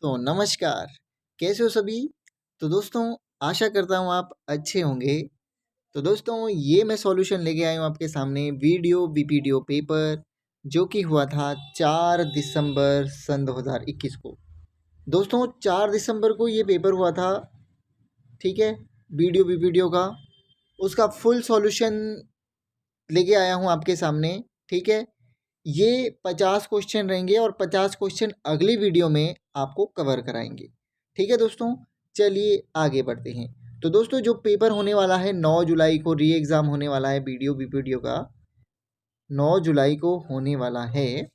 तो नमस्कार, कैसे हो सभी? तो दोस्तों आशा करता हूँ आप अच्छे होंगे। तो दोस्तों ये मैं सॉल्यूशन लेके आया हूँ आपके सामने वीडियो वीपीडीओ पेपर जो कि हुआ था 4 दिसंबर सन 2021 को। दोस्तों 4 दिसंबर को ये पेपर हुआ था, ठीक है, वीडियो वीपीडीओ का। उसका फुल सॉल्यूशन लेके आया हूँ आपके सामने, ठीक है। ये 50 क्वेश्चन रहेंगे और 50 क्वेश्चन अगली वीडियो में आपको कवर कराएंगे, ठीक है दोस्तों। चलिए आगे बढ़ते हैं। तो दोस्तों जो पेपर होने वाला है 9 जुलाई को री एग्ज़ाम होने वाला है वीडियो वीपीडीओ का, 9 जुलाई को होने वाला है।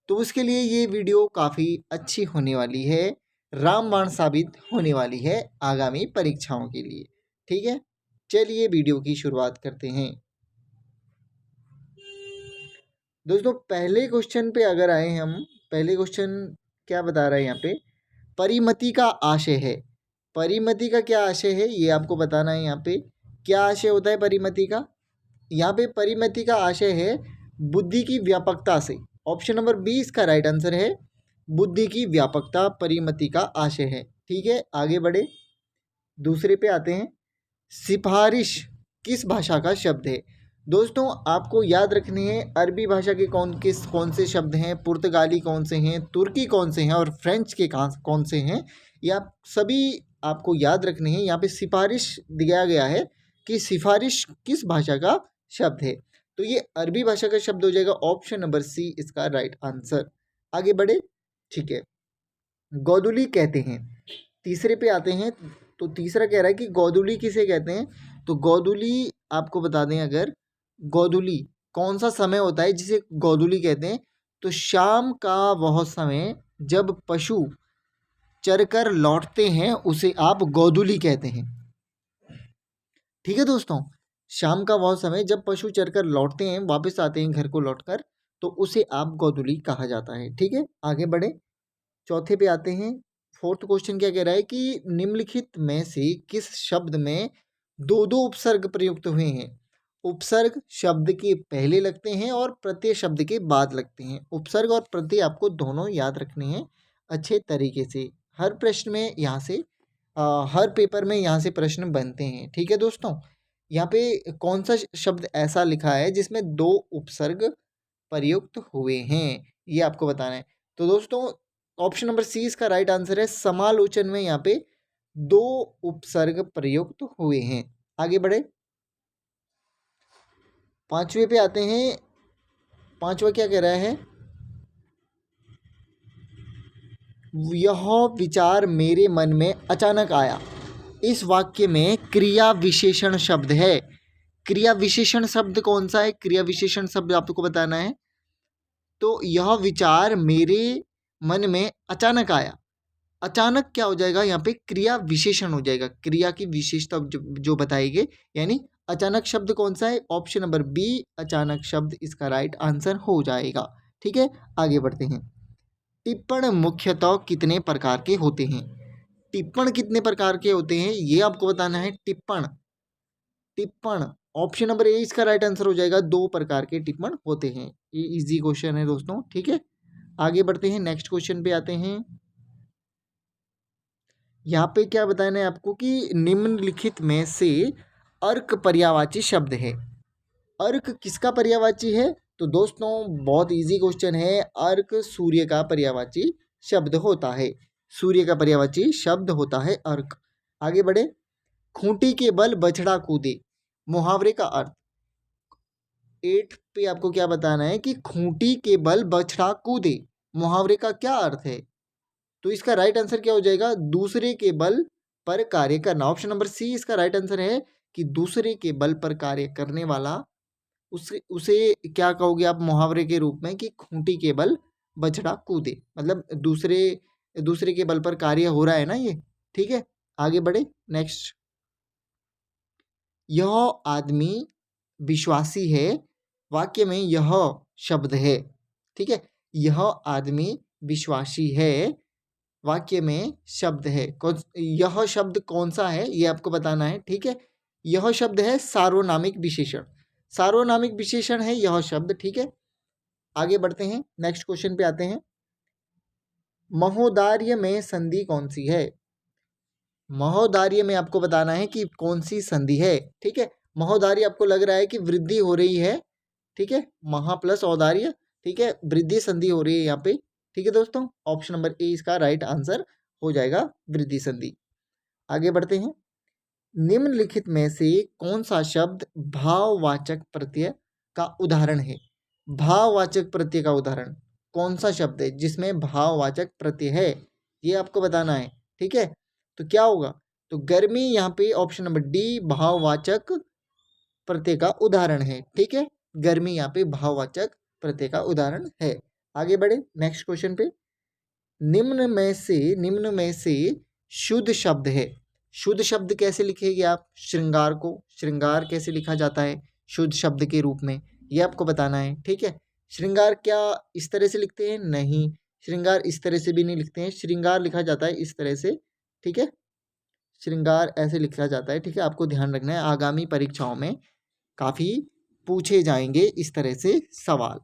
तो उसके लिए ये वीडियो काफ़ी अच्छी होने वाली है, रामबाण साबित होने वाली है आगामी परीक्षाओं के लिए, ठीक है। चलिए वीडियो की शुरुआत करते हैं। दोस्तों पहले क्वेश्चन पे अगर आए हम, पहले क्वेश्चन क्या बता रहा है यहाँ पे, परिमति का आशय है। परिमति का क्या आशय है ये आपको बताना है। यहाँ पे क्या आशय होता है परिमति का? यहाँ पे परिमति का आशय है बुद्धि की व्यापकता से। ऑप्शन नंबर बी इसका राइट आंसर है, बुद्धि की व्यापकता परिमति का आशय है, ठीक है। आगे बढ़े, दूसरे पे आते हैं। सिफारिश किस भाषा का शब्द है? दोस्तों आपको याद रखने हैं अरबी भाषा के कौन से शब्द हैं, पुर्तगाली कौन से हैं, तुर्की कौन से हैं और फ्रेंच के कौन से हैं, ये आप सभी आपको याद रखने हैं। यहाँ पे सिफारिश दिया गया है कि सिफारिश किस भाषा का शब्द है, तो ये अरबी भाषा का शब्द हो जाएगा। ऑप्शन नंबर सी इसका राइट आंसर। आगे बढ़े, ठीक है। गोदुली कहते हैं, तीसरे पे आते हैं। तो तीसरा कह रहा है कि गोदुली किसे कहते हैं? तो गोदुली आपको बता दें, अगर गोदुली कौन सा समय होता है जिसे गोदुली कहते हैं, तो शाम का वह समय जब पशु चरकर लौटते हैं उसे आप गोदुली कहते हैं, ठीक है दोस्तों। शाम का वह समय जब पशु चरकर लौटते हैं, वापस आते हैं घर को लौटकर, तो उसे आप गोदुली कहा जाता है, ठीक है। आगे बढ़े, चौथे पे आते हैं। फोर्थ क्वेश्चन क्या कह रहा है कि निम्नलिखित में से किस शब्द में दो दो उपसर्ग प्रयुक्त हुए हैं? उपसर्ग शब्द के पहले लगते हैं और प्रत्यय शब्द के बाद लगते हैं। उपसर्ग और प्रत्यय आपको दोनों याद रखने हैं अच्छे तरीके से। हर प्रश्न में यहाँ से हर पेपर में यहाँ से प्रश्न बनते हैं, ठीक है दोस्तों। यहाँ पे कौन सा शब्द ऐसा लिखा है जिसमें दो उपसर्ग प्रयुक्त हुए हैं, ये आपको बताना है। तो दोस्तों ऑप्शन नंबर सी इसका राइट आंसर है, समालोचन में यहाँ पे दो उपसर्ग प्रयुक्त हुए हैं। आगे बढ़े, पांचवे पे आते हैं। पांचवा क्या कह रहा है? यह विचार मेरे मन में अचानक आया। इस वाक्य में क्रिया विशेषण शब्द है। क्रिया विशेषण शब्द कौन सा है? क्रिया विशेषण शब्द आपको बताना है। तो यह विचार मेरे मन में अचानक आया। अचानक क्या हो जाएगा? यहाँ पे क्रिया विशेषण हो जाएगा, क्रिया की विशेषता जो बताएगी। यानी अचानक शब्द कौन सा है? ऑप्शन नंबर बी अचानक शब्द इसका राइट आंसर हो जाएगा, ठीक है। आगे बढ़ते हैं। टिप्पण मुख्यतः कितने प्रकार के होते हैं? टिप्पण कितने प्रकार के होते हैं ये आपको बताना है। टिप्पण, टिप्पण ऑप्शन नंबर ए इसका राइट आंसर हो जाएगा। दो प्रकार के टिप्पण होते हैं। ये इजी क्वेश्चन है दोस्तों, ठीक है। आगे बढ़ते हैं, नेक्स्ट क्वेश्चन पे आते हैं। यहाँ पे क्या बताना है आपको कि निम्नलिखित में से अर्क पर्यायवाची शब्द है। अर्क किसका पर्यायवाची है? तो दोस्तों बहुत इजी क्वेश्चन है। अर्क सूर्य का पर्यायवाची शब्द होता है। सूर्य का पर्यायवाची शब्द होता है अर्क। आगे बढ़े, खूंटी के बल बछड़ा कूदे, मुहावरे का अर्थ। 8 पे आपको क्या बताना है कि खूंटी के बल बछड़ा कूदे, मुहावरे का क्या अर्थ है? तो इसका राइट आंसर क्या हो जाएगा? दूसरे के बल पर कार्य करना। ऑप्शन नंबर सी इसका राइट आंसर है कि दूसरे के बल पर कार्य करने वाला, उसे उसे क्या कहोगे आप मुहावरे के रूप में कि खूंटी के बल बछड़ा कूदे, मतलब दूसरे दूसरे के बल पर कार्य हो रहा है ना ये, ठीक है। आगे बढ़े, नेक्स्ट। यह आदमी विश्वासी है, वाक्य में यह शब्द है, ठीक है। यह आदमी विश्वासी है, वाक्य में शब्द है। यह शब्द कौन सा है ये आपको बताना है, ठीक है। यह शब्द है सार्वनामिक विशेषण, सार्वनामिक विशेषण है यह शब्द, ठीक है। आगे बढ़ते हैं, नेक्स्ट क्वेश्चन पे आते हैं। महोदार्य में संधि कौन सी है? महोदार्य में आपको बताना है कि कौन सी संधि है। ठीक है, महोदार्य आपको लग रहा है कि वृद्धि हो रही है। ठीक है, महा प्लस औदार्य, ठीक है, वृद्धि संधि हो रही है यहाँ पे। ठीक है दोस्तों, ऑप्शन नंबर ए इसका राइट आंसर हो जाएगा, वृद्धि संधि। आगे बढ़ते हैं। निम्नलिखित में से कौन सा शब्द भाववाचक प्रत्यय का उदाहरण है? भाववाचक प्रत्यय का उदाहरण कौन सा शब्द है जिसमें भाववाचक प्रत्यय है, ये आपको बताना है। ठीक है, तो क्या होगा? तो गर्मी यहाँ पे ऑप्शन नंबर डी भाववाचक प्रत्यय का उदाहरण है। ठीक है, गर्मी यहाँ पे भाववाचक प्रत्यय का उदाहरण है। आगे बढ़े नेक्स्ट क्वेश्चन पे। निम्न में से शुद्ध शब्द है। शुद्ध शब्द कैसे लिखेंगे आप? श्रृंगार को, श्रृंगार कैसे लिखा जाता है शुद्ध शब्द के रूप में, ये आपको बताना है। ठीक है, श्रृंगार क्या इस तरह से लिखते हैं? नहीं, श्रृंगार इस तरह से भी नहीं लिखते हैं। श्रृंगार लिखा जाता है इस तरह से। ठीक है, श्रृंगार ऐसे लिखा जाता है। ठीक है, आपको ध्यान रखना है, आगामी परीक्षाओं में काफ़ी पूछे जाएंगे इस तरह से सवाल।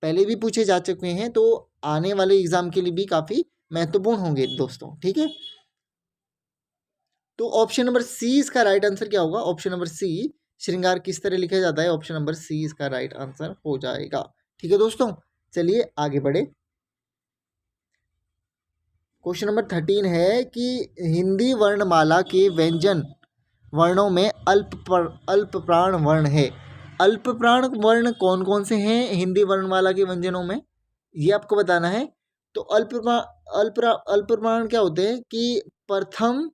पहले भी पूछे जा चुके हैं, तो आने वाले एग्जाम के लिए भी काफ़ी महत्वपूर्ण होंगे दोस्तों। ठीक है, तो ऑप्शन नंबर सी इसका राइट आंसर क्या होगा? ऑप्शन नंबर सी, श्रृंगार किस तरह लिखा जाता है, ऑप्शन नंबर सी इसका राइट आंसर हो जाएगा। ठीक है दोस्तों, चलिए आगे बढ़े। क्वेश्चन नंबर 13 है कि हिंदी वर्णमाला के व्यंजन वर्णों में अल्प प्राण वर्ण है। अल्प प्राण वर्ण कौन कौन से हैं हिंदी वर्णमाला के व्यंजनों में, ये आपको बताना है। तो अल्प प्राण क्या होते हैं कि प्रथम,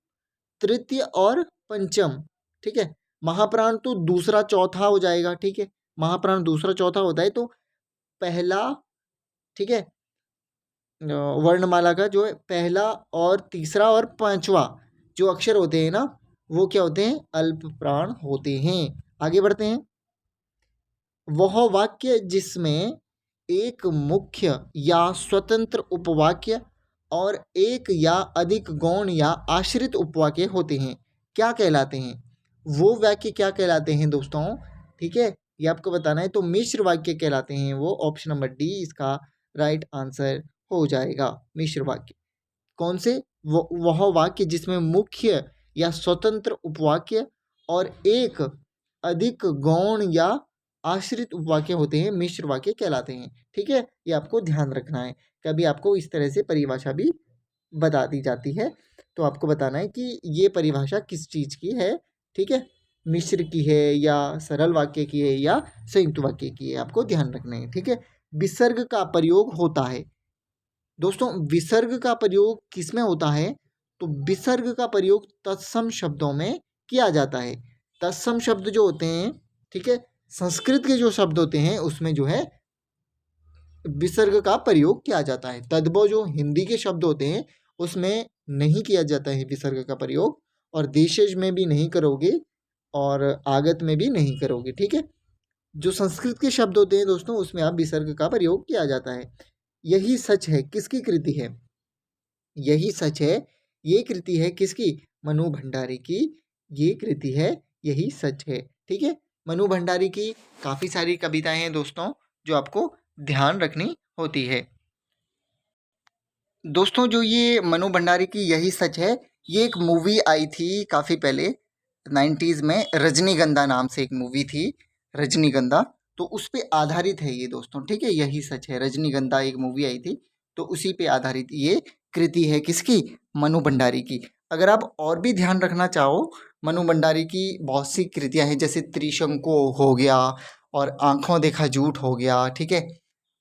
तृतीय और पंचम। ठीक है, महाप्राण तो दूसरा चौथा हो जाएगा। ठीक है, महाप्राण दूसरा चौथा होता है, तो पहला, ठीक है, वर्णमाला का जो है पहला और तीसरा और पांचवा जो अक्षर होते हैं ना, वो क्या होते हैं? अल्प प्राण होते हैं। आगे बढ़ते हैं। वह वाक्य जिसमें एक मुख्य या स्वतंत्र उपवाक्य और एक या अधिक गौण या आश्रित उपवाक्य होते हैं, क्या कहलाते हैं? वो वाक्य क्या कहलाते हैं दोस्तों? ठीक है, ये आपको बताना है। तो मिश्र वाक्य कहलाते हैं वो, ऑप्शन नंबर डी इसका राइट आंसर हो जाएगा। मिश्र वाक्य कौन से? वह वाक्य जिसमें मुख्य या स्वतंत्र उपवाक्य और एक अधिक गौण या आश्रित उपवाक्य होते हैं, मिश्र वाक्य कहलाते हैं। ठीक है, ये आपको ध्यान रखना है। कभी आपको इस तरह से परिभाषा भी बता दी जाती है, तो आपको बताना है कि ये परिभाषा किस चीज़ की है। ठीक है, मिश्र की है या सरल वाक्य की है या संयुक्त वाक्य की है, आपको ध्यान रखना है। ठीक है, विसर्ग का प्रयोग होता है दोस्तों। विसर्ग का प्रयोग किस में होता है? तो विसर्ग का प्रयोग तत्सम शब्दों में किया जाता है। तत्सम शब्द जो होते हैं, ठीक है, संस्कृत के जो शब्द होते हैं उसमें जो है विसर्ग का प्रयोग किया जाता है। तद्भव जो हिंदी के शब्द होते हैं उसमें नहीं किया जाता है विसर्ग का प्रयोग, और देशज में भी नहीं करोगे और आगत में भी नहीं करोगे। ठीक है, जो संस्कृत के शब्द होते हैं दोस्तों उसमें आप विसर्ग का प्रयोग किया जाता है। यही सच है किसकी कृति है? यही सच है, ये कृति है किसकी? मनु भंडारी की ये कृति है, यही सच है। ठीक है, मनु भंडारी की काफ़ी सारी कविताएं हैं दोस्तों जो आपको ध्यान रखनी होती है। दोस्तों जो ये मनु भंडारी की यही सच है, ये एक मूवी आई थी काफ़ी पहले 90s में, रजनीगंधा नाम से एक मूवी थी, रजनीगंधा, तो उस पे आधारित है ये दोस्तों। ठीक है, यही सच है, रजनीगंधा एक मूवी आई थी, तो उसी पे आधारित ये कृति है किसकी? मनु भंडारी की। अगर आप और भी ध्यान रखना चाहो, मनु भंडारी की बहुत सी कृतियाँ हैं, जैसे त्रिशंकु हो गया और आंखों देखा झूठ हो गया। ठीक है,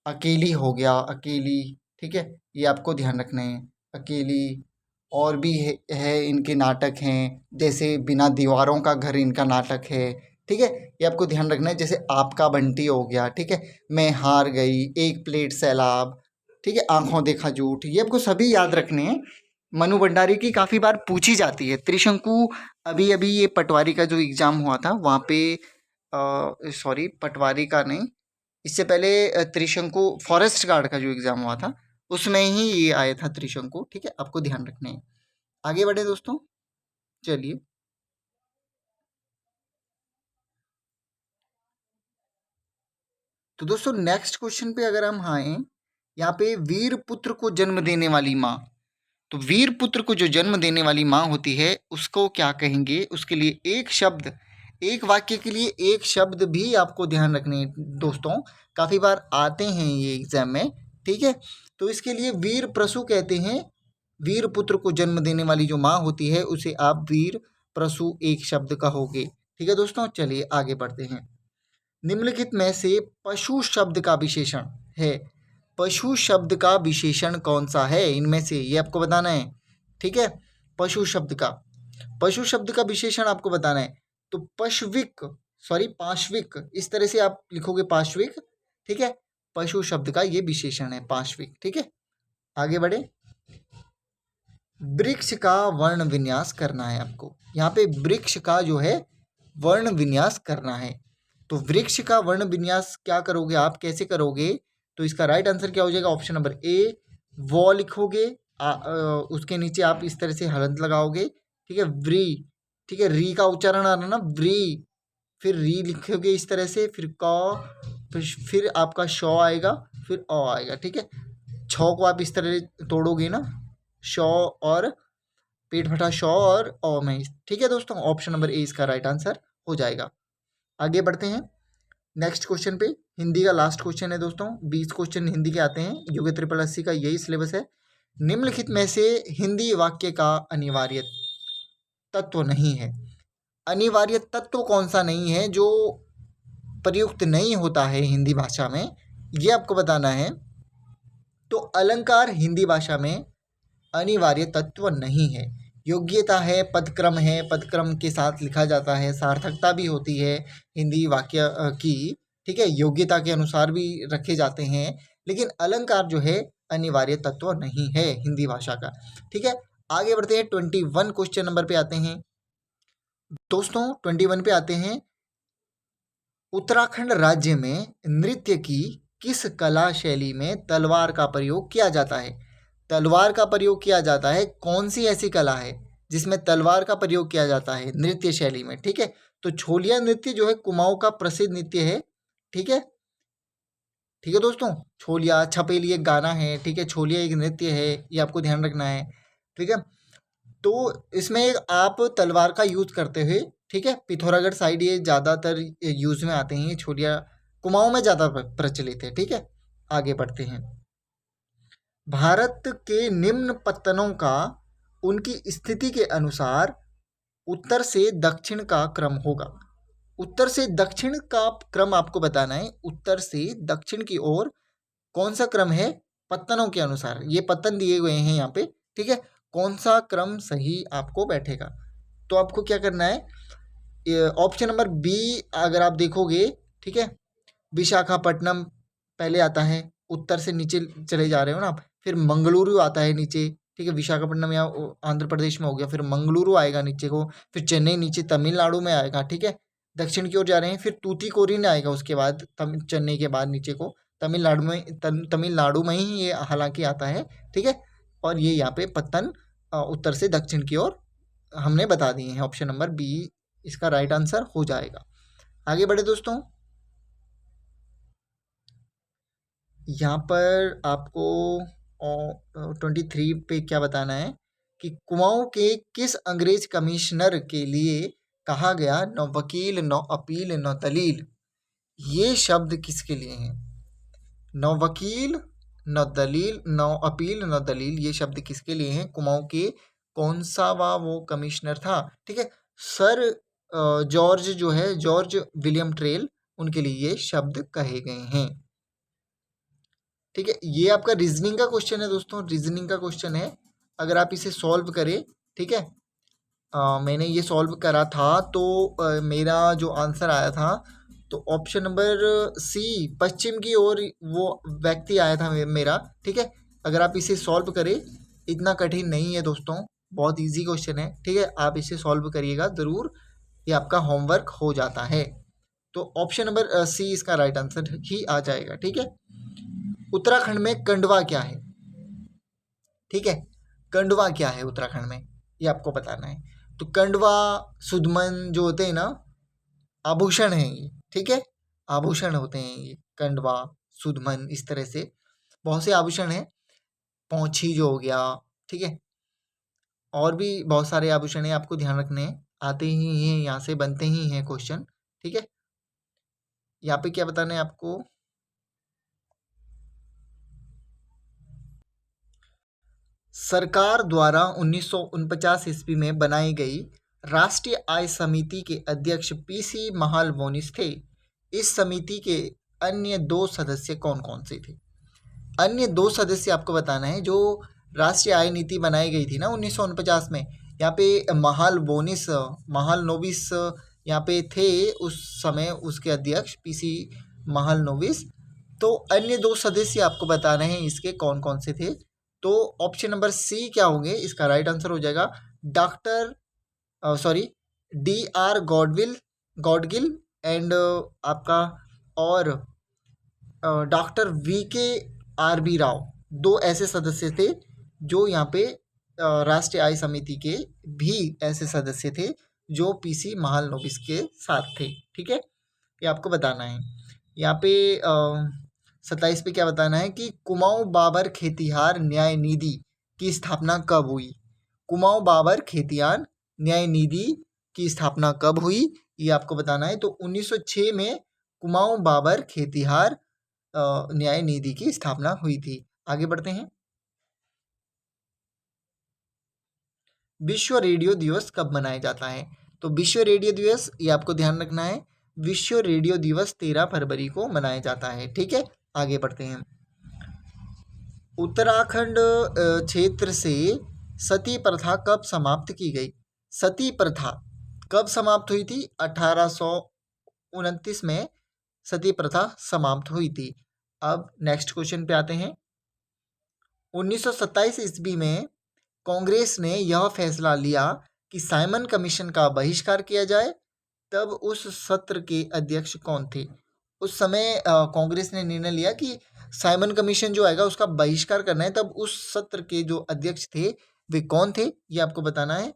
अकेली हो गया, अकेली। ठीक है, ये आपको ध्यान रखना है, अकेली। और भी है इनके नाटक हैं, जैसे बिना दीवारों का घर इनका नाटक है। ठीक है, ये आपको ध्यान रखना है। जैसे आपका बंटी हो गया, ठीक है, मैं हार गई, एक प्लेट सैलाब, ठीक है, आंखों देखा झूठ, ये आपको सभी याद रखने हैं। मनु भंडारी की काफ़ी बार पूछी जाती है। त्रिशंकु अभी अभी ये पटवारी का जो एग्ज़ाम हुआ था वहाँ पे, सॉरी पटवारी का नहीं, इससे पहले त्रिशंकु फॉरेस्ट गार्ड का जो एग्ज़ाम हुआ था उसमें ही ये आया था त्रिशंकु। ठीक है, आपको ध्यान रखने हैं। आगे बढ़े दोस्तों, चलिए। तो दोस्तों नेक्स्ट क्वेश्चन पे अगर हम आए यहाँ पे वीर पुत्र को जन्म देने वाली माँ, तो वीर पुत्र को जो जन्म देने वाली माँ होती है उसको क्या कहेंगे, उसके लिए एक शब्द, एक वाक्य के लिए एक शब्द भी आपको ध्यान रखने हैं दोस्तों, काफ़ी बार आते हैं ये एग्जाम में, ठीक है। तो इसके लिए वीर प्रसू कहते हैं, वीर पुत्र को जन्म देने वाली जो माँ होती है उसे आप वीर प्रसू एक शब्द कहोगे, ठीक है दोस्तों। चलिए आगे बढ़ते हैं। निम्नलिखित में से पशु शब्द का विशेषण है, पशु शब्द का विशेषण कौन सा है इनमें से, ये आपको बताना है, ठीक है। पशु शब्द का, पशु शब्द का विशेषण आपको बताना है। तो पश्विक, सॉरी पाश्विक, इस तरह से आप लिखोगे पाश्विक, ठीक है। पशु शब्द का ये विशेषण है पाश्विक, ठीक है। आगे बढ़े। वृक्ष का वर्ण विन्यास करना है आपको, यहाँ पे वृक्ष का जो है वर्ण विन्यास करना है। तो वृक्ष का वर्ण विन्यास क्या करोगे आप, कैसे करोगे, तो इसका राइट आंसर क्या हो जाएगा, ऑप्शन नंबर ए, वॉ लिखोगे, उसके नीचे आप इस तरह से हलंत लगाओगे, ठीक है, व्री, ठीक है, री का उच्चारण आ रहा ना, व्री, फिर री लिखोगे इस तरह से, फिर क, फिर आपका शौ आएगा, फिर अ आएगा, ठीक है। छौ को आप इस तरह तोड़ोगे ना, शौ और पेट फटा शौ और अ में, ठीक है दोस्तों। ऑप्शन नंबर ए इसका राइट आंसर हो जाएगा। आगे बढ़ते हैं नेक्स्ट क्वेश्चन पे, हिंदी का लास्ट क्वेश्चन है दोस्तों, 20 क्वेश्चन हिंदी के आते हैं, योग 80 का यही सिलेबस है। निम्नलिखित में से हिंदी वाक्य का अनिवार्य तत्व नहीं है, अनिवार्य तत्व कौन सा नहीं है जो प्रयुक्त नहीं होता है हिंदी भाषा में, ये आपको बताना है। तो अलंकार हिंदी भाषा में अनिवार्य तत्व नहीं है, योग्यता है, पदक्रम है, पदक्रम के साथ लिखा जाता है, सार्थकता भी होती है हिंदी वाक्य की, ठीक है, योग्यता के अनुसार भी रखे जाते हैं, लेकिन अलंकार जो है अनिवार्य तत्व नहीं है हिंदी भाषा का, ठीक है। आगे बढ़ते हैं 21 क्वेश्चन नंबर पे आते हैं दोस्तों, 21 पे आते हैं। उत्तराखंड राज्य में नृत्य की किस कला शैली में तलवार का प्रयोग किया जाता है, तलवार का प्रयोग किया जाता है, कौन सी ऐसी कला है जिसमें तलवार का प्रयोग किया जाता है नृत्य शैली में, ठीक है। तो छोलिया नृत्य जो है कुमाऊं का प्रसिद्ध नृत्य है, ठीक है, ठीक है दोस्तों। छोलिया छपेली एक गाना है, ठीक है, छोलिया एक नृत्य है, ये आपको ध्यान रखना है, ठीक है। तो इसमें आप तलवार का यूज करते हुए, ठीक है, पिथौरागढ़ साइड ये ज़्यादातर यूज में आते हैं, ये छोलिया कुमाऊं में ज़्यादा प्रचलित है, ठीक है। आगे बढ़ते हैं। भारत के निम्न पत्तनों का उनकी स्थिति के अनुसार उत्तर से दक्षिण का क्रम होगा, उत्तर से दक्षिण का क्रम आपको बताना है, उत्तर से दक्षिण की ओर कौन सा क्रम है पत्तनों के अनुसार, ये पत्तन दिए हुए हैं यहाँ पे, ठीक है, कौन सा क्रम सही आपको बैठेगा। तो आपको क्या करना है, ऑप्शन नंबर बी अगर आप देखोगे, ठीक है, विशाखापट्टनम पहले आता है, उत्तर से नीचे चले जा रहे हो ना आप, फिर मंगलुरु आता है नीचे, ठीक है, विशाखापट्टनम या आंध्र प्रदेश में हो गया, फिर मंगलुरु आएगा नीचे को, फिर चेन्नई नीचे तमिलनाडु में आएगा, ठीक है, दक्षिण की ओर जा रहे हैं, फिर तूतीकोरिन आएगा उसके बाद, चेन्नई के बाद नीचे को तमिलनाडु में ही ये हालांकि आता है, ठीक है। और ये यहाँ पे पत्तन उत्तर से दक्षिण की ओर हमने बता दिए हैं, ऑप्शन नंबर बी इसका राइट आंसर हो जाएगा। आगे बढ़े दोस्तों, यहाँ पर आपको 23 पे क्या बताना है कि कुमाऊं के किस अंग्रेज कमिश्नर के लिए कहा गया न वकील न अपील न दलील, ये शब्द किसके लिए हैं, न वकील न दलील न अपील न दलील, ये शब्द किसके लिए हैं, कुमाऊं के कौन सा वो कमिश्नर था, ठीक है, सर जॉर्ज जो है, जॉर्ज विलियम ट्रेल, उनके लिए ये शब्द कहे गए हैं, ठीक है। ये आपका रीजनिंग का क्वेश्चन है दोस्तों, रीजनिंग का क्वेश्चन है, अगर आप इसे सॉल्व करें, ठीक है, मैंने ये सॉल्व करा था तो मेरा जो आंसर आया था, तो ऑप्शन नंबर सी पश्चिम की ओर वो व्यक्ति आया था मेरा, ठीक है। अगर आप इसे सॉल्व करें, इतना कठिन नहीं है दोस्तों, बहुत इजी क्वेश्चन है, ठीक है, आप इसे सॉल्व करिएगा ज़रूर, ये आपका होमवर्क हो जाता है। तो ऑप्शन नंबर सी इसका राइट आंसर ही आ जाएगा, ठीक है। उत्तराखंड में कंडवा क्या है, ठीक है, कंडवा क्या है उत्तराखंड में, ये आपको बताना है। तो कंडवा सुदमन जो होते हैं ना, आभूषण है ये, ठीक है, आभूषण होते हैं ये कंडवा सुदमन इस तरह से, बहुत से आभूषण हैं, पौंछी जो हो गया, ठीक है, और भी बहुत सारे आभूषण हैं, आपको ध्यान रखने हैं, आते ही हैं, यहाँ से बनते ही हैं क्वेश्चन, ठीक है। यहाँ पे क्या बताना है आपको, सरकार द्वारा 1949 ईस्वी में बनाई गई राष्ट्रीय आय समिति के अध्यक्ष पीसी महालनोबिस थे। इस समिति के अन्य 2 सदस्य कौन कौन से थे? अन्य 2 सदस्य आपको बताना है। जो राष्ट्रीय आय नीति बनाई गई थी ना 1949 में, यहाँ पे महालनोबिस यहाँ पे थे उस समय, उसके अध्यक्ष पीसी महालनोबिस। तो अन्य 2 सदस्य आपको बताना है इसके कौन कौन से थे। तो ऑप्शन नंबर सी क्या होंगे, इसका राइट आंसर हो जाएगा DR गॉडगिल एंड आपका और डॉक्टर VKRB राव, 2 ऐसे सदस्य थे जो यहाँ पे राष्ट्रीय आय समिति के भी ऐसे सदस्य थे जो पीसी महालनोबिस के साथ थे, ठीक है। ये आपको बताना है। यहाँ पे 27 पे क्या बताना है कि कुमाऊं बाबर खेतिहार न्याय निधि की स्थापना कब हुई? कुमाऊं बाबर खेतिहार न्याय निधि की स्थापना कब हुई, ये आपको बताना है। तो 1906 में कुमाऊं बाबर खेतिहार न्याय निधि की स्थापना हुई थी। आगे बढ़ते हैं। विश्व रेडियो दिवस कब मनाया जाता है? तो विश्व रेडियो दिवस, ये आपको ध्यान रखना है, विश्व रेडियो दिवस 13 फरवरी को मनाया जाता है, ठीक है। आगे बढ़ते हैं। उत्तराखंड क्षेत्र से सती प्रथा कब समाप्त की गई? सती प्रथा कब समाप्त हुई थी? 1829 में सती प्रथा समाप्त हुई थी। अब नेक्स्ट क्वेश्चन पे आते हैं। 1927 ईस्वी में कांग्रेस ने यह फैसला लिया कि साइमन कमीशन का बहिष्कार किया जाए। तब उस सत्र के अध्यक्ष कौन थे? उस समय कांग्रेस ने निर्णय लिया कि साइमन कमीशन जो आएगा उसका बहिष्कार करना है। तब उस सत्र के जो अध्यक्ष थे वे कौन थे, ये आपको बताना है।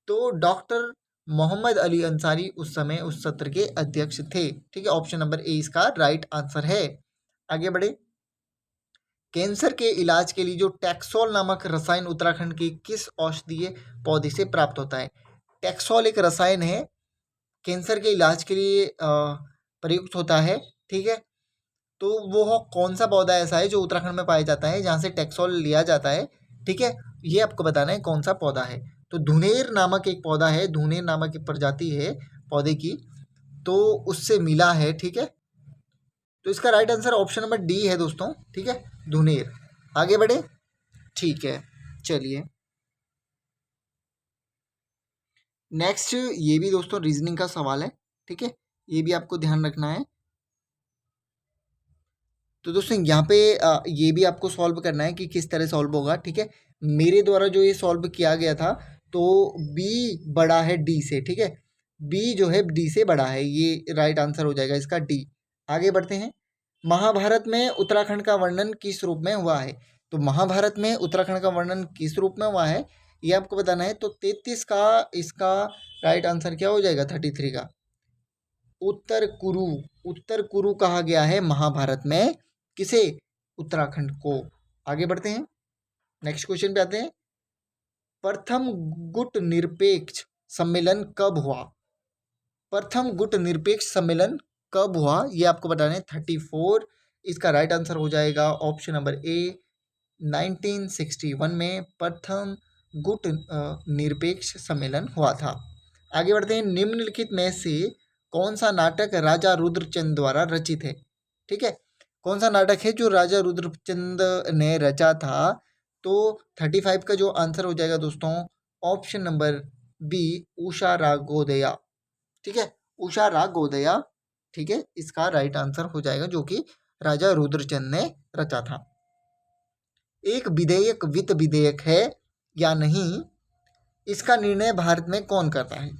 तो डॉक्टर मोहम्मद अली अंसारी उस समय उस सत्र के अध्यक्ष थे, ठीक है। ऑप्शन नंबर ए इसका राइट आंसर है। आगे बढ़े। कैंसर के इलाज के लिए जो टैक्सोल नामक रसायन उत्तराखंड के किस औषधीय पौधे से प्राप्त होता है? टैक्सोल एक रसायन है, कैंसर के इलाज के लिए प्रयुक्त होता है, ठीक है। तो वो कौन सा पौधा ऐसा है जो उत्तराखंड में पाया जाता है, जहाँ से टैक्सोल लिया जाता है, ठीक है। ये आपको बताना है कौन सा पौधा है। तो धुनेर नामक एक पौधा है, धुनेर नामक एक प्रजाति है पौधे की, तो उससे मिला है, ठीक है। तो इसका right answer option number D है दोस्तों, ठीक है, धुनेर। आगे बढ़े, ठीक है, चलिए नेक्स्ट। ये भी दोस्तों रीजनिंग का सवाल है, ठीक है, ये भी आपको ध्यान रखना है। तो दोस्तों यहाँ पे ये भी आपको सॉल्व करना है कि किस तरह सॉल्व होगा, ठीक है। मेरे द्वारा जो ये सॉल्व किया गया था, तो बी बड़ा है डी से, ठीक है, बी जो है डी से बड़ा है, ये राइट आंसर हो जाएगा इसका डी। आगे बढ़ते हैं। महाभारत में उत्तराखंड का वर्णन किस रूप में हुआ है? तो महाभारत में उत्तराखंड का वर्णन किस रूप में हुआ है, ये आपको बताना है। तो 33 का इसका राइट आंसर क्या हो जाएगा? 33 का उत्तर कुरु। उत्तर कुरु कहा गया है महाभारत में, किसे? उत्तराखंड को। आगे बढ़ते हैं, नेक्स्ट क्वेश्चन पे आते हैं। प्रथम गुट निरपेक्ष सम्मेलन कब हुआ? प्रथम गुट निरपेक्ष सम्मेलन कब हुआ, ये आपको बताना है। 34 इसका राइट आंसर हो जाएगा ऑप्शन नंबर ए, 1961 में प्रथम गुट निरपेक्ष सम्मेलन हुआ था। आगे बढ़ते हैं। निम्नलिखित में से कौन सा नाटक राजा रुद्रचंद द्वारा रचित है? ठीक है, कौन सा नाटक है जो राजा रुद्रचंद ने रचा था? तो 35 का जो आंसर हो जाएगा दोस्तों ऑप्शन नंबर बी, उषा रागोदया। ठीक है, उषा रागोदया, ठीक है, इसका राइट आंसर हो जाएगा, जो कि राजा रुद्रचंद ने रचा था। एक विधेयक वित्त विधेयक है या नहीं, इसका निर्णय भारत में कौन करता है?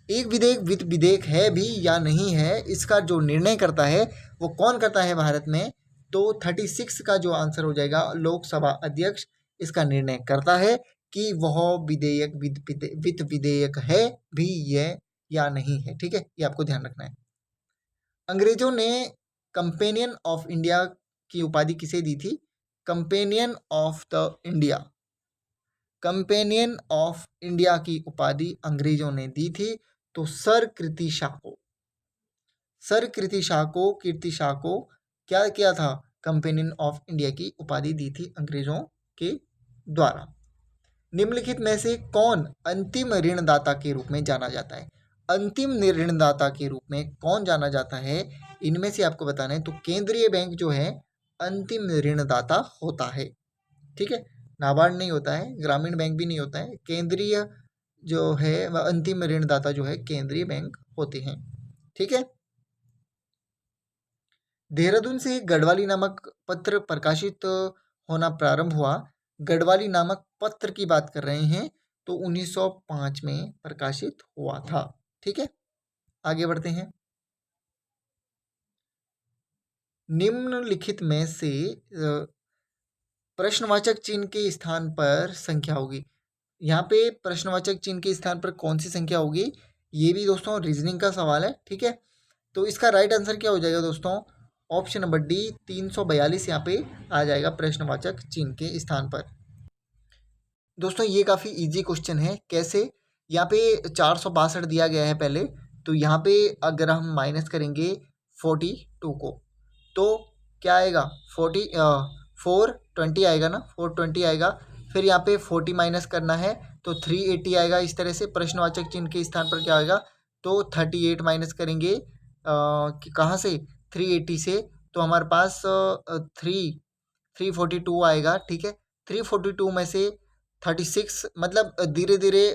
एक विधेयक वित्त विधेयक है भी या नहीं है, इसका जो निर्णय करता है वो कौन करता है भारत में? तो 36 का जो आंसर हो जाएगा लोकसभा अध्यक्ष इसका निर्णय करता है कि वह विधेयक वित्त विधेयक है भी है या नहीं है। ठीक है, ये आपको ध्यान रखना है। अंग्रेजों ने कंपेनियन ऑफ इंडिया की उपाधि किसे दी थी? Companion of the India, companion of India की उपाधि अंग्रेजों ने दी थी तो सर कीर्ति शाह को, सर कीर्ति शाह को, कीर्ति शाह को क्या किया था, कंपेनियन ऑफ इंडिया की उपाधि दी थी अंग्रेजों के द्वारा। निम्नलिखित में से कौन अंतिम ऋणदाता के रूप में जाना जाता है, अंतिम ऋणदाता के रूप में कौन जाना जाता है, इनमें से आपको बताना है। तो केंद्रीय बैंक जो है अंतिम ऋणदाता होता है, ठीक है, नाबार्ड नहीं होता है, ग्रामीण बैंक भी नहीं होता है, केंद्रीय जो है वह अंतिम ऋणदाता जो है केंद्रीय बैंक होते हैं, ठीक है। देहरादून से गढ़वाली नामक पत्र प्रकाशित होना प्रारंभ हुआ, गढ़वाली नामक पत्र की बात कर रहे हैं, तो 1905 में प्रकाशित हुआ था, ठीक है। आगे बढ़ते हैं। निम्नलिखित में से प्रश्नवाचक चिन्ह के स्थान पर संख्या होगी, यहाँ पे प्रश्नवाचक चिन्ह के स्थान पर कौन सी संख्या होगी, ये भी दोस्तों रीजनिंग का सवाल है, ठीक है। तो इसका राइट आंसर क्या हो जाएगा दोस्तों, ऑप्शन नंबर डी 342 यहाँ पे आ जाएगा प्रश्नवाचक चिन्ह के स्थान पर। दोस्तों ये काफ़ी इजी क्वेश्चन है, कैसे, यहाँ पे 462 दिया गया है पहले, तो यहाँ पे अगर हम माइनस करेंगे 42 को तो क्या आएगा, 420 आएगा ना, 420 आएगा, फिर यहाँ पे 40 माइनस करना है तो 380 आएगा। इस तरह से प्रश्नवाचक चिन्ह के स्थान पर क्या आएगा, तो 38 माइनस करेंगे कहाँ से, 380 से, तो हमारे पास 342 आएगा, ठीक है। 342 में से 36 मतलब धीरे धीरे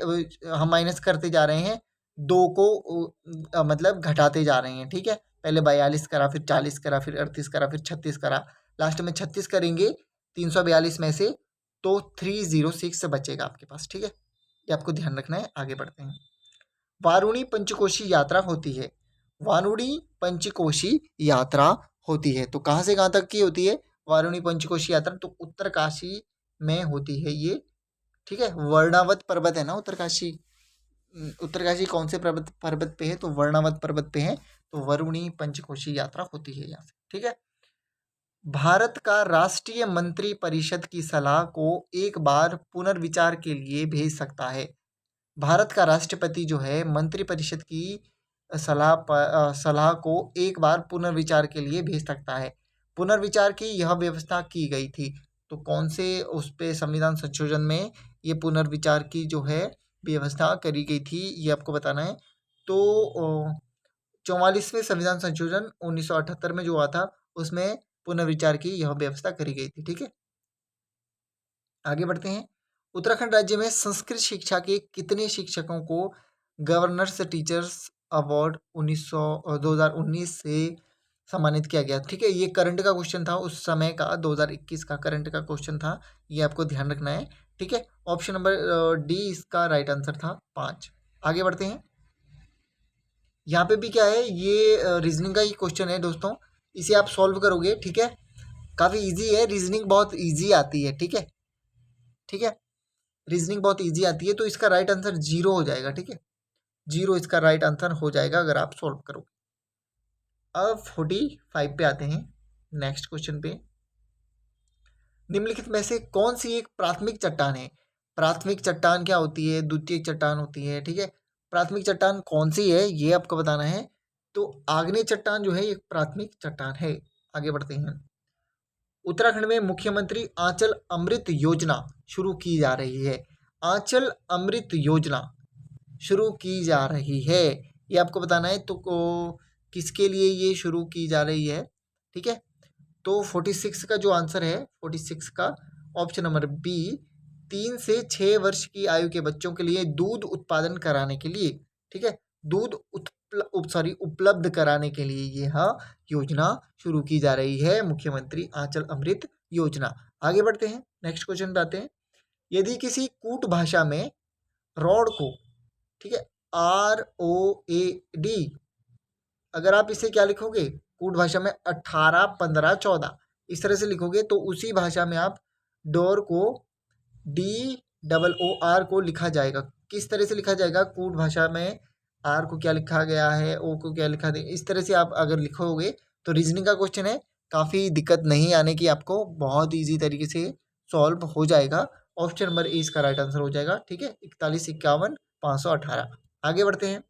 हम माइनस करते जा रहे हैं, 2 को मतलब घटाते जा रहे हैं, ठीक है। पहले 42 करा, फिर 40 करा, फिर 38 करा, फिर 36 करा, लास्ट में 36 करेंगे 342 में से, तो 306 बचेगा आपके पास, ठीक है। ये आपको ध्यान रखना है। आगे बढ़ते हैं। वारुणी पंचकोशी यात्रा होती है, वारुणी पंचकोशी यात्रा होती है, तो कहाँ से कहाँ तक की होती है वारुणी पंचकोशी यात्रा, तो उत्तरकाशी में होती है ये, ठीक है। वर्णावत पर्वत है ना उत्तरकाशी, उत्तरकाशी कौन से पर्वत पे है, तो वर्णावत पर्वत पे है, तो वरुणी पंचकोशी यात्रा होती है यहाँ से, ठीक है। भारत का राष्ट्रीय मंत्री परिषद की सलाह को एक बार पुनर्विचार के लिए भेज सकता है, भारत का राष्ट्रपति जो है मंत्रिपरिषद की सलाह को एक बार पुनर्विचार के लिए भेज सकता है। पुनर्विचार की यह व्यवस्था की गई थी, तो कौन से उस पे संविधान संशोधन में ये पुनर्विचार की जो है व्यवस्था करी गई थी, ये आपको बताना है। तो 44वें संविधान संशोधन 1978 में जो हुआ था, उसमें पुनर्विचार की यह व्यवस्था करी गई थी, ठीक है। आगे बढ़ते हैं। उत्तराखंड राज्य में संस्कृत शिक्षा के कितने शिक्षकों को गवर्नर्स टीचर्स अवार्ड 2019 से सम्मानित किया गया, ठीक है। ये करंट का क्वेश्चन था, उस समय का 2021 का करंट का क्वेश्चन था, ये आपको ध्यान रखना है, ठीक है। ऑप्शन नंबर डी इसका राइट आंसर था 5। आगे बढ़ते हैं। यहाँ पे भी क्या है, ये रीजनिंग का ही क्वेश्चन है दोस्तों, इसे आप सॉल्व करोगे, ठीक है। काफ़ी इजी है, रीजनिंग बहुत इजी आती है, ठीक है, ठीक है, रीजनिंग बहुत इजी आती है, तो इसका राइट आंसर 0 हो जाएगा, ठीक है, 0 इसका राइट आंसर हो जाएगा अगर आप सॉल्व करोगे। अब 45 पे आते हैं, नेक्स्ट क्वेश्चन पे। निम्नलिखित में से कौन सी एक प्राथमिक चट्टान है, प्राथमिक चट्टान क्या होती है, द्वितीयक चट्टान होती है, ठीक है। प्राथमिक चट्टान कौन सी है ये आपको बताना है, तो आग्नेय चट्टान जो है एक प्राथमिक चट्टान है। आगे बढ़ते हैं। उत्तराखंड में मुख्यमंत्री आंचल अमृत योजना शुरू की जा रही है, आंचल अमृत योजना शुरू की जा रही है, ये आपको बताना है। तो किसके लिए ये शुरू की जा रही है, ठीक है। तो 46 का जो आंसर है, 46 का ऑप्शन नंबर बी, 3 से 6 वर्ष की आयु के बच्चों के लिए दूध उत्पादन कराने के लिए, ठीक है, दूध उपलब्ध कराने के लिए यह योजना शुरू की जा रही है, मुख्यमंत्री आंचल अमृत योजना। आगे बढ़ते हैं, नेक्स्ट क्वेश्चन पे आते हैं। यदि किसी कूट भाषा में रॉड को, ठीक है, ROAD, अगर आप इसे क्या लिखोगे कूट भाषा में 18, 15, 14 इस तरह से लिखोगे, तो उसी भाषा में आप डोर को DOOR को लिखा जाएगा। किस तरह से लिखा जाएगा, कूट भाषा में आर को क्या लिखा गया है, ओ को क्या लिखा है, इस तरह से आप अगर लिखोगे तो रीजनिंग का क्वेश्चन है, काफ़ी दिक्कत नहीं आने की, आपको बहुत ईजी तरीके से सॉल्व हो जाएगा। ऑप्शन नंबर ए इसका राइट आंसर हो जाएगा। ठीक है, 4151 518। आगे बढ़ते हैं।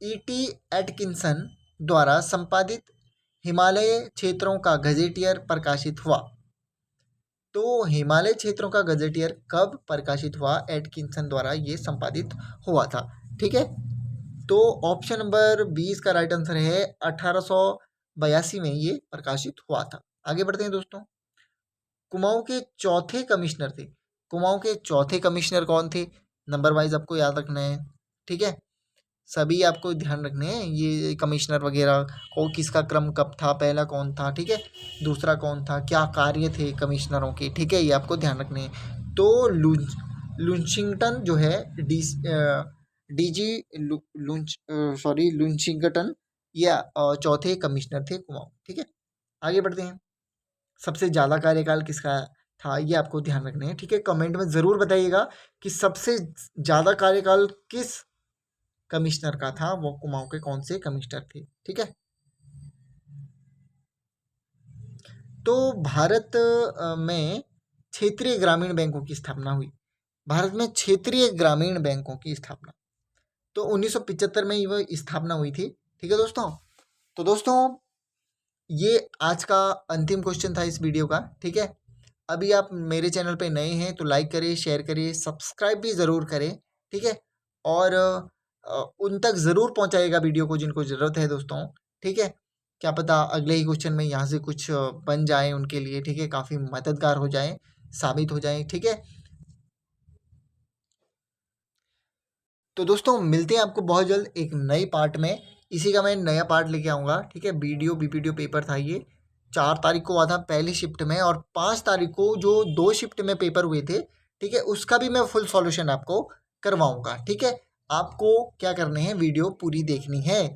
E.T. एटकिंसन द्वारा संपादित हिमालय क्षेत्रों का गजेटियर प्रकाशित हुआ। तो हिमालय क्षेत्रों का गजेटियर कब प्रकाशित हुआ? एटकिंसन द्वारा ये संपादित हुआ था। ठीक है, तो ऑप्शन नंबर 20 का राइट आंसर है 1882 में ये प्रकाशित हुआ था। आगे बढ़ते हैं दोस्तों। कुमाऊं के चौथे कमिश्नर थे। कुमाऊं के चौथे कमिश्नर कौन थे? नंबर वाइज आपको याद रखना है। ठीक है, सभी आपको ध्यान रखने हैं ये कमिश्नर वगैरह को, किसका क्रम कब था, पहला कौन था, ठीक है, दूसरा कौन था, क्या कार्य थे कमिश्नरों के। ठीक है, ये आपको ध्यान रखने हैं। तो लुंशिंगटन जो है डीजी लुंशिंगटन, या चौथे कमिश्नर थे कुमाऊं। ठीक है, आगे बढ़ते हैं। सबसे ज़्यादा कार्यकाल किसका था, ये आपको ध्यान रखने हैं। ठीक है, कमेंट में ज़रूर बताइएगा कि सबसे ज़्यादा कार्यकाल किस कमिश्नर का था, वो कुमाऊं के कौन से कमिश्नर थे। ठीक है, तो भारत में क्षेत्रीय ग्रामीण बैंकों की स्थापना हुई। भारत में क्षेत्रीय ग्रामीण बैंकों की स्थापना तो 1975 में वह स्थापना हुई थी। ठीक है दोस्तों, तो दोस्तों ये आज का अंतिम क्वेश्चन था इस वीडियो का। ठीक है, अभी आप मेरे चैनल पे नए हैं तो लाइक करिए, शेयर करिए, सब्सक्राइब भी ज़रूर करें। ठीक है, और उन तक ज़रूर पहुंचाइएगा वीडियो को जिनको ज़रूरत है दोस्तों। ठीक है, क्या पता अगले ही क्वेश्चन में यहाँ से कुछ बन जाए उनके लिए। ठीक है, काफ़ी मददगार हो जाए, साबित हो जाए। ठीक है, तो दोस्तों मिलते हैं आपको बहुत जल्द एक नई पार्ट में। इसी का मैं नया पार्ट लेके आऊँगा। ठीक है, बीडीओ बीपीडीओ पेपर था ये, 4 तारीख को हुआ था पहली शिफ्ट में, और 5 तारीख को जो 2 शिफ्ट में पेपर हुए थे, ठीक है, उसका भी मैं फुल सॉल्यूशन आपको करवाऊँगा। ठीक है, आपको क्या करने हैं, वीडियो पूरी देखनी है।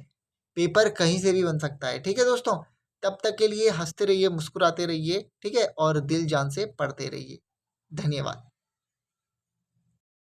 पेपर कहीं से भी बन सकता है। ठीक है दोस्तों, तब तक के लिए हंसते रहिए, मुस्कुराते रहिए। ठीक है, और दिल जान से पढ़ते रहिए। धन्यवाद।